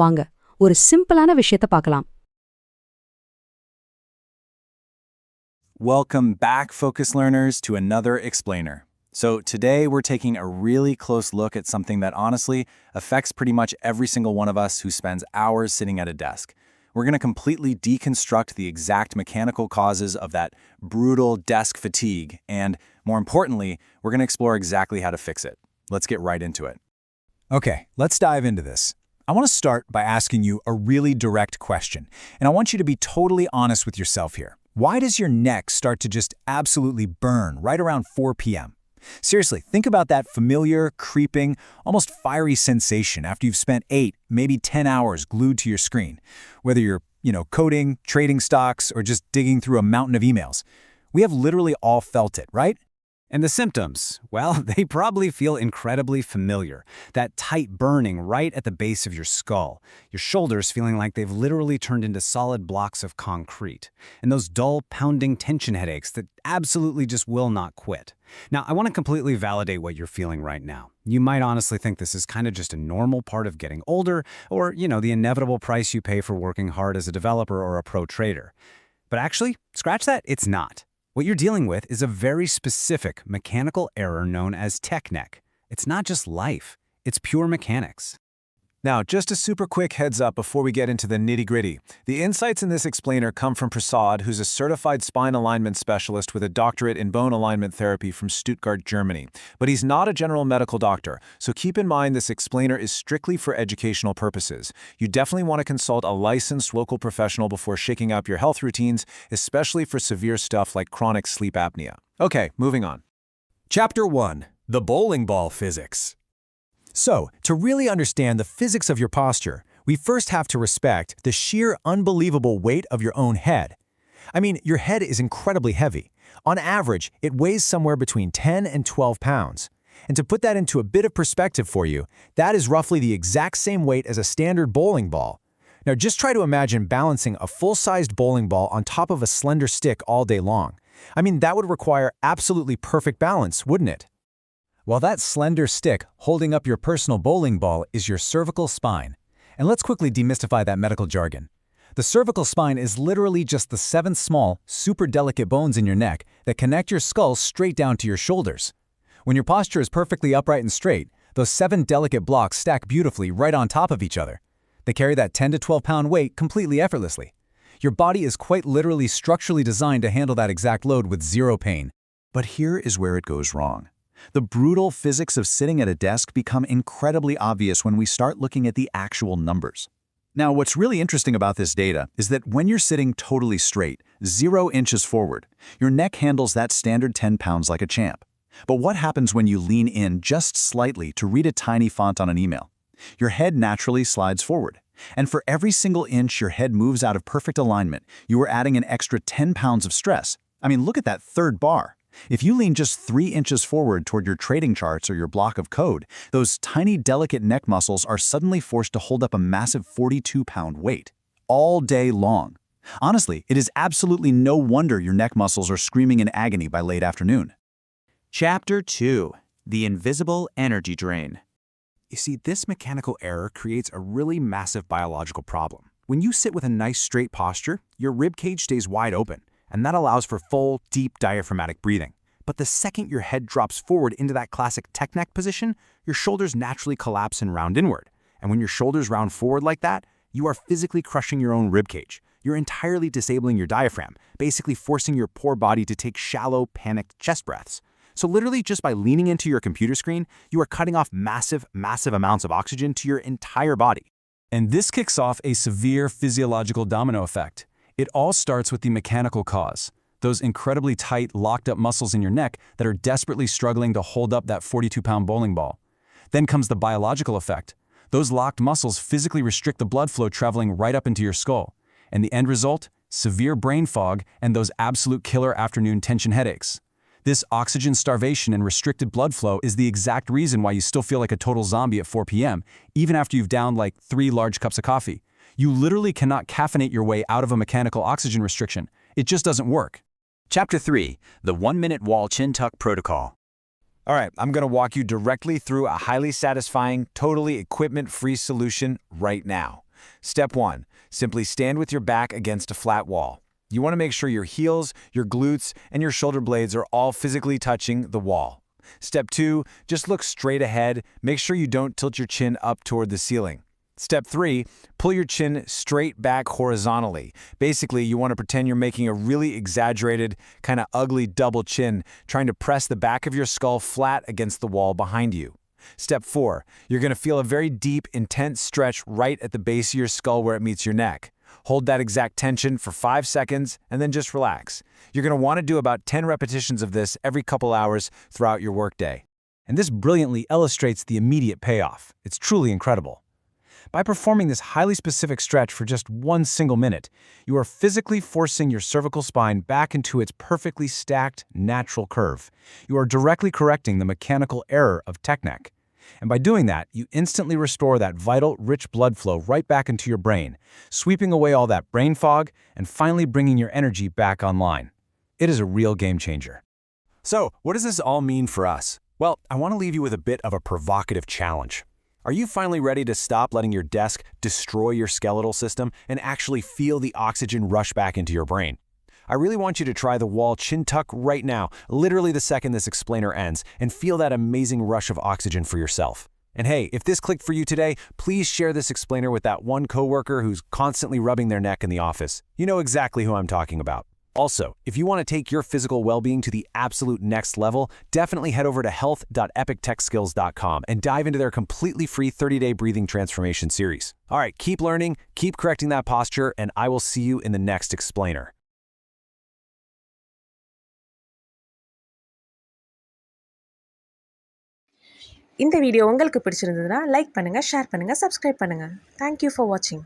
வாங்க ஒரு சிம்பிளான விஷயத்தை பார்க்கலாம். Welcome back, focus learners, to another explainer. So today we're taking a really close look at something that honestly affects pretty much every single one of us who spends hours sitting at a desk. We're going to completely deconstruct the exact mechanical causes of that brutal desk fatigue, and more importantly, we're going to explore exactly how to fix it. Let's get right into it. Okay, let's dive into this. I want to start by asking you a really direct question, and I want you to be totally honest with yourself here. Why does your neck start to just absolutely burn right around 4 p.m.? Seriously, think about that familiar, creeping, almost fiery sensation after you've spent 8, maybe 10 hours glued to your screen. Whether you're, coding, trading stocks, or just digging through a mountain of emails. We have literally all felt it, right? And the symptoms, well, they probably feel incredibly familiar. That tight burning right at the base of your skull, your shoulders feeling like they've literally turned into solid blocks of concrete, and those dull, pounding tension headaches that absolutely just will not quit. Now, I want to completely validate what you're feeling right now. You might honestly think this is kind of just a normal part of getting older, or, the inevitable price you pay for working hard as a developer or a pro trader. But actually, scratch that, it's not. What you're dealing with is a very specific mechanical error known as tech neck. It's not just life, it's pure mechanics. Now, just a super quick heads up before we get into the nitty-gritty. The insights in this explainer come from Prasad, who's a certified spine alignment specialist with a doctorate in bone alignment therapy from Stuttgart, Germany. But he's not a general medical doctor, so keep in mind this explainer is strictly for educational purposes. You definitely want to consult a licensed local professional before shaking up your health routines, especially for severe stuff like chronic sleep apnea. Okay, moving on. Chapter 1. The bowling ball physics. So, to really understand the physics of your posture, we first have to respect the sheer unbelievable weight of your own head. I mean, your head is incredibly heavy. On average, it weighs somewhere between 10 and 12 pounds. And to put that into a bit of perspective for you, that is roughly the exact same weight as a standard bowling ball. Now just try to imagine balancing a full-sized bowling ball on top of a slender stick all day long. I mean, that would require absolutely perfect balance, wouldn't it? Well, that slender stick holding up your personal bowling ball is your cervical spine. And let's quickly demystify that medical jargon. The cervical spine is literally just the 7 small, super delicate bones in your neck that connect your skull straight down to your shoulders. When your posture is perfectly upright and straight, those 7 delicate blocks stack beautifully right on top of each other. They carry that 10 to 12 pound weight completely effortlessly. Your body is quite literally structurally designed to handle that exact load with zero pain. But here is where it goes wrong. The brutal physics of sitting at a desk become incredibly obvious when we start looking at the actual numbers. Now, what's really interesting about this data is that when you're sitting totally straight, 0 inches forward, your neck handles that standard 10 pounds like a champ. But what happens when you lean in just slightly to read a tiny font on an email? Your head naturally slides forward. And for every single inch your head moves out of perfect alignment, you are adding an extra 10 pounds of stress. I mean, look at that third bar. If you lean just 3 inches forward toward your trading charts or your block of code, those tiny, delicate neck muscles are suddenly forced to hold up a massive 42-pound weight, all day long. Honestly, it is absolutely no wonder your neck muscles are screaming in agony by late afternoon. Chapter 2. The invisible energy drain. You see, this mechanical error creates a really massive biological problem. When you sit with a nice straight posture, your ribcage stays wide open, and that allows for full, deep diaphragmatic breathing. But the second your head drops forward into that classic tech neck position, your shoulders naturally collapse and round inward. And when your shoulders round forward like that, you are physically crushing your own ribcage. You're entirely disabling your diaphragm, basically forcing your poor body to take shallow, panicked chest breaths. So literally just by leaning into your computer screen, you are cutting off massive amounts of oxygen to your entire body. And this kicks off a severe physiological domino effect. It all starts with the mechanical cause, those incredibly tight, locked-up muscles in your neck that are desperately struggling to hold up that 42-pound bowling ball. Then comes the biological effect. Those locked muscles physically restrict the blood flow traveling right up into your skull. And the end result? Severe brain fog and those absolute killer afternoon tension headaches. This oxygen starvation and restricted blood flow is the exact reason why you still feel like a total zombie at 4 p.m., even after you've downed like 3 large cups of coffee. You literally cannot caffeinate your way out of a mechanical oxygen restriction. It just doesn't work. Chapter 3. The 1-minute wall chin tuck protocol. All right, I'm going to walk you directly through a highly satisfying, totally equipment-free solution right now. Step 1. Simply stand with your back against a flat wall. You want to make sure your heels, your glutes, and your shoulder blades are all physically touching the wall. Step 2. Just look straight ahead. Make sure you don't tilt your chin up toward the ceiling. Step 3. Pull your chin straight back horizontally. Basically, you want to pretend you're making a really exaggerated, kind of ugly double chin, trying to press the back of your skull flat against the wall behind you. Step 4. You're going to feel a very deep, intense stretch right at the base of your skull where it meets your neck. Hold that exact tension for 5 seconds and then just relax. You're going to want to do about 10 repetitions of this every couple hours throughout your workday. And this brilliantly illustrates the immediate payoff. It's truly incredible. By performing this highly specific stretch for just 1 single minute, you are physically forcing your cervical spine back into its perfectly stacked, natural curve. You are directly correcting the mechanical error of technique. And by doing that, you instantly restore that vital, rich blood flow right back into your brain, sweeping away all that brain fog and finally bringing your energy back online. It is a real game changer. So, what does this all mean for us? Well, I want to leave you with a bit of a provocative challenge. Are you finally ready to stop letting your desk destroy your skeletal system and actually feel the oxygen rush back into your brain? I really want you to try the wall chin tuck right now, literally the second this explainer ends, and feel that amazing rush of oxygen for yourself. And hey, if this clicked for you today, please share this explainer with that one coworker who's constantly rubbing their neck in the office. You know exactly who I'm talking about. Also, if you want to take your physical well-being to the absolute next level, definitely head over to health.epictechskills.com and dive into their completely free 30-day breathing transformation series. All right, keep learning, keep correcting that posture, and I will see you in the next explainer. இந்த video உங்களுக்கு பிடிச்சிருந்ததுன்னா like பண்ணுங்க, share பண்ணுங்க, subscribe பண்ணுங்க. Thank you for watching.